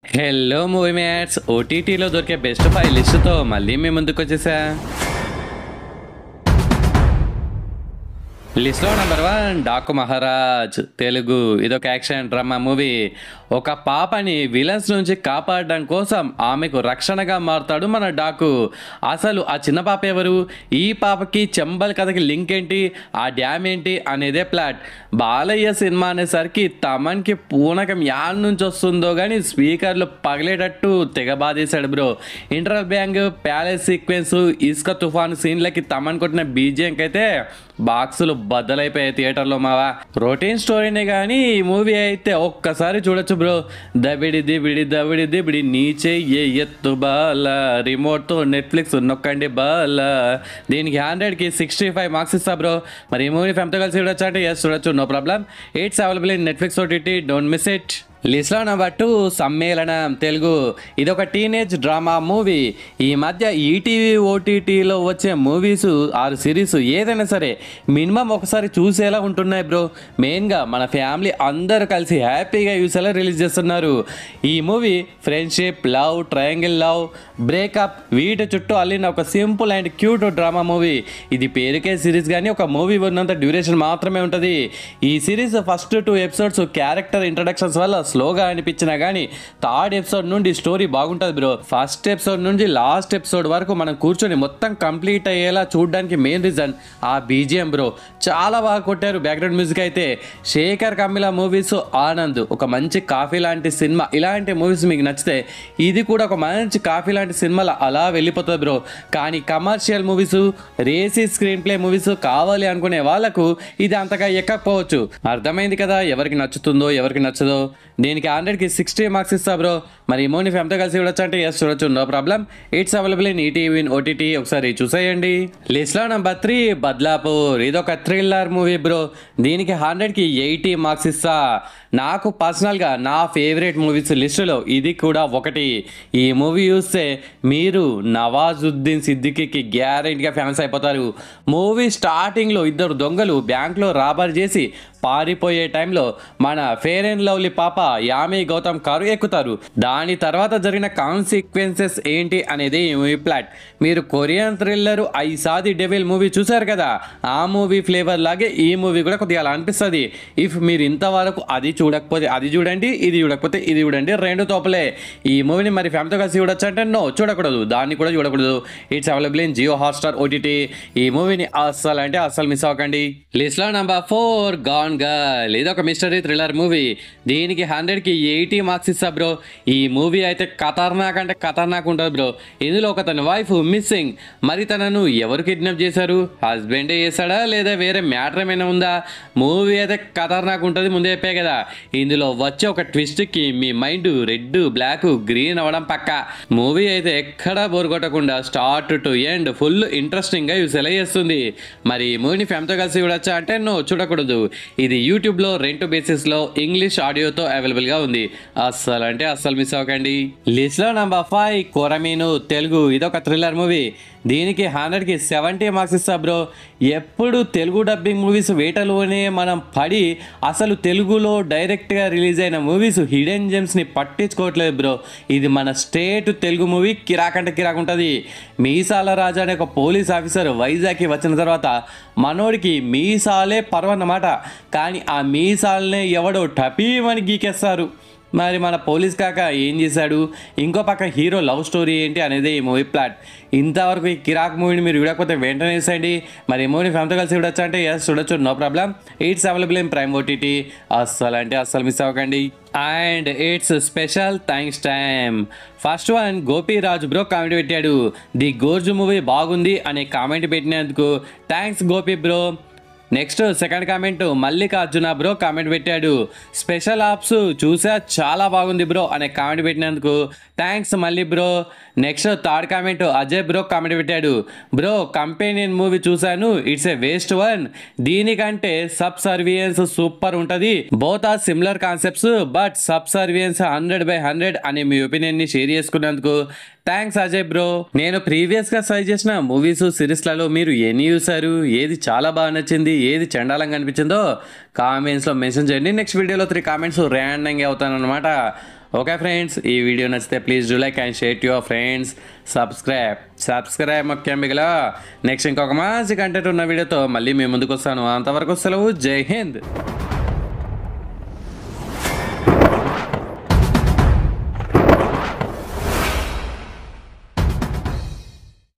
Hello movie mats ఓటీటీలో దొరికే best 5 లిస్టుతో మళ్ళీ మీ ముందుకు వచ్చేసా. లిస్ట్లో నెంబర్ 1 డాకు మహారాజ్ తెలుగు. ఇదొక యాక్షన్ డ్రామా మూవీ. ఒక పాపని విలన్స్ నుంచి కాపాడడం కోసం ఆమెకు రక్షణగా మారుతాడు మన డాకు. అసలు ఆ చిన్న పాప ఎవరు, ఈ పాపకి చెంబల్ కథకి లింక్ ఏంటి, ఆ డ్యామ్ ఏంటి అనేదే ప్లాట్. బాలయ్య సినిమా అనేసరికి తమన్కి పూనకం యాడ్ నుంచి వస్తుందో కానీ స్పీకర్లు పగిలేటట్టు తెగ బాధేశాడు bro. Interval bang, palace sequence, ఇసుక తుఫాను సీన్లకి తమన్ కొట్టిన బీజియంకి అయితే బాక్సులు బద్దలైపోయాయి థియేటర్లో మావా. రొటీన్ స్టోరీనే కానీ ఈ మూవీ అయితే ఒక్కసారి చూడొచ్చు బ్రో. దబిడి దిబిడి దబిడి దిబిడి నీచే ఏ ఎత్తు బాల, రిమోట్తో నెట్ఫ్లిక్స్ నొక్కండి బాల. దీనికి 100కి 65 మార్క్స్ ఇస్తా బ్రో. మరి ఈ మూవీ ఫ్యామిలీతో కలిసి చూడొచ్చు అంటే ఎస్ చూడొచ్చు, no problem. It's available in Netflix OTT, don't miss it. లిస్ట్లో నెంబర్ 2 సమ్మేళనం తెలుగు. ఇదొక టీనేజ్ డ్రామా మూవీ. ఈ మధ్య ఈటీవీ ఓటీటీలో వచ్చే మూవీస్ ఆరు సిరీస్ ఏదైనా సరే మినిమం ఒకసారి చూసేలా ఉంటున్నాయి బ్రో. మెయిన్గా మన ఫ్యామిలీ అందరూ కలిసి హ్యాపీగా చూసేలా రిలీజ్ చేస్తున్నారు. ఈ movie friendship, love, triangle love, breakup వీటి చుట్టూ అల్లిన ఒక simple and cute drama movie. ఇది పేరుకే సిరీస్ కానీ ఒక మూవీ ఉన్నంత డ్యూరేషన్ మాత్రమే ఉంటుంది. ఈ series first 2 episodes character introductions వల్ల స్లోగా అనిపించినా కానీ థర్డ్ ఎపిసోడ్ నుండి స్టోరీ బాగుంటుంది బ్రో. ఫస్ట్ ఎపిసోడ్ నుంచి లాస్ట్ ఎపిసోడ్ వరకు మనం కూర్చొని మొత్తం కంప్లీట్ అయ్యేలా చూడడానికి మెయిన్ రీజన్ ఆ బీజిఎం బ్రో. చాలా బాగా కొట్టారు. బ్యాక్గ్రౌండ్ మ్యూజిక్ అయితే శేఖర్ కమ్మిల మూవీస్, ఆనంద్ ఒక మంచి కాఫీ లాంటి సినిమా. ఇలాంటి మూవీస్ మీకు నచ్చితే ఇది కూడా ఒక మంచి కాఫీ లాంటి సినిమాలు అలా వెళ్ళిపోతుంది బ్రో. కానీ commercial movies, racy screen play movies కావాలి అనుకునే వాళ్ళకు ఇది అంతగా ఎక్కకపోవచ్చు. అర్థమైంది కదా ఎవరికి నచ్చుతుందో ఎవరికి నచ్చదో. దీనికి 100కి 60 మార్క్స్ ఇస్తా బ్రో. మరి ఈ మూవీ ఫ్యామిలీతో కలిసి చూడొచ్చు అంటే ఎస్ చూడొచ్చు, no problem. It's available in ETV in OTT, ఒకసారి చూసేయండి. లిస్ట్లో నెంబర్ 3 బద్లాపూర్. ఇదొక థ్రిల్లర్ మూవీ బ్రో. దీనికి 100కి 80 మార్క్స్ ఇస్తా. నాకు పర్సనల్గా నా ఫేవరెట్ మూవీస్ లిస్టులో ఇది కూడా ఒకటి. ఈ మూవీ చూస్తే మీరు నవాజుద్దీన్ సిద్దికీకి గ్యారెంటీగా ఫ్యాన్స్ అయిపోతారు. మూవీ స్టార్టింగ్లో ఇద్దరు దొంగలు బ్యాంక్లో రాబర్ చేసి పారిపోయే టైంలో మన ఫేర్ అండ్ లవ్లీ పాప యామి గౌతమ్ కారు ఎక్కుతారు. దాని తర్వాత జరిగిన కాన్సిక్వెన్సెస్ ఏంటి అనేది ఈ మూవీ ప్లాట్. మీరు Korean thriller I saw the devil movie చూసారు కదా, ఆ మూవీ ఫ్లేవర్ లాగే ఈ మూవీ కూడా కొద్దిగా అలా అనిపిస్తుంది. ఇఫ్ మీరు ఇంతవరకు అది చూడకపోతే అది చూడండి, ఇది చూడకపోతే ఇది చూడండి, రెండు తోపలే. ఈ మూవీని మరి ఫ్యామిలీతో కలిసి చూడొచ్చు అంటే నో చూడకూడదు, దాన్ని కూడా చూడకూడదు. It's available in Jio Hotstar OTT. ఈ మూవీని అస్సలు అంటే అస్సలు మిస్ అవ్వకండి. లిస్ట్లో నెంబర్ 4 గాన్ గర్ల్. ఇది ఒక మిస్టరీ థ్రిల్లర్ మూవీ. దీనికి 100కి 80 మార్క్స్ ఇస్తా బ్రో. ఈ మూవీ అయితే ఖతర్నాక్ అంటే ఖతర్నాక్ ఉంటుంది బ్రో. ఇందులో ఒక తన వైఫ్ మిస్సింగ్. మరి తనను ఎవరు కిడ్నాప్ చేశారు, హస్బెండే చేశాడా లేదా వేరే మ్యాటర్ ఏమైనా ఉందా? మూవీ అయితే ఖతర్నాక్ ఉంటుంది, ముందే చెప్పే కదా. ఇందులో వచ్చే ఒక ట్విస్ట్కి మీ మైండ్ రెడ్, బ్లాక్, గ్రీన్ అవ్వడం పక్క. మూవీ అయితే ఎక్కడా బోర్ కొట్టకుండా స్టార్ట్ టు ఎండ్ ఫుల్ ఇంట్రెస్టింగ్గా యూసేలా చేస్తుంది. మరి ఈ మూవీని ఫ్యామిలీతో కలిసి చూడొచ్చా అంటే నో చూడకూడదు. ఇది యూట్యూబ్లో రెంట్ బేసిస్లో ఇంగ్లీష్ ఆడియోతో అవైలబుల్గా ఉంది. అస్సలు అంటే అస్సలు మిస్ అవ్వకండి. లిస్ట్లో నెంబర్ 5 కొరమీను తెలుగు. ఇదొక థ్రిల్లర్ మూవీ. దీనికి 100కి 70 మార్క్స్ ఇస్తా బ్రో. ఎప్పుడు తెలుగు డబ్బింగ్ మూవీస్ వేటలోనే మనం పడి అసలు తెలుగులో డైరెక్ట్గా రిలీజ్ అయిన మూవీస్ హిడెన్ జెమ్స్ని పట్టించుకోవట్లేదు బ్రో. ఇది మన స్టేట్ తెలుగు మూవీ కిరాకంటే కిరాక్ ఉంటుంది. మీసాల రాజా అనే ఒక పోలీస్ ఆఫీసర్ వైజాగ్కి వచ్చిన తర్వాత మనోడికి మీసాలే పర్వన్నమాట. కానీ ఆ మీసాలనే ఎవడో టపీమని గీకేస్తారు. మరి మన పోలీస్ కాక ఏం చేశాడు, ఇంకో పక్క హీరో లవ్ స్టోరీ ఏంటి అనేది ఈ మూవీ ప్లాట్. ఇంతవరకు ఈ కిరాక్ మూవీని మీరు చూడకపోతే వెంటనే వేసేయండి. మరి ఈ మూవీని ఫ్యామిలీతో కలిసి చూడొచ్చు అంటే ఎస్ చూడొచ్చు, no problem. It's available in prime OTT. అస్సలు అంటే అస్సలు మిస్ అవ్వకండి. And it's special thanks time. First one Gopiraju bro comment పెట్టాడు. ది గోర్జు మూవీ బాగుంది అనే కామెంట్ పెట్టినందుకు thanks Gopi bro. Next second comment Mallikarjuna bro comment పెట్టాడు. స్పెషల్ ఆప్స్ చూసా చాలా బాగుంది బ్రో అనే కామెంట్ పెట్టినందుకు థ్యాంక్స్ మళ్ళీ bro. Next third comment Ajay bro comment పెట్టాడు. బ్రో కంపెనీయన్ మూవీ చూశాను, ఇట్స్ ఏ వేస్ట్ వన్. దీనికంటే సబ్ సర్వియన్స్ సూపర్ ఉంటుంది. Both are similar concepts but subservience 100/100 అనే మీ ఒపీనియన్ని షేర్ చేసుకున్నందుకు థ్యాంక్స్ అజయ్ బ్రో. నేను ప్రీవియస్గా సజెస్ట్ చేసిన మూవీస్ సిరీస్లలో మీరు ఎన్ని చూసారు, ఏది చాలా బాగా నచ్చింది, ఏది చండాలంగా అనిపించిందో కామెంట్స్లో మెన్షన్ చేయండి. నెక్స్ట్ వీడియోలో 3 కామెంట్స్ ర్యాండంగా అవుతానన్నమాట. ఓకే ఫ్రెండ్స్, ఈ వీడియో నచ్చితే please do like and share to your friends. Subscribe ముఖ్యం. మిగిలిన నెక్స్ట్ ఇంకొక మంచి కంటెంట్ ఉన్న వీడియోతో మళ్ళీ మీ ముందుకు వస్తాను. అంతవరకు సెలవు. జై హింద్.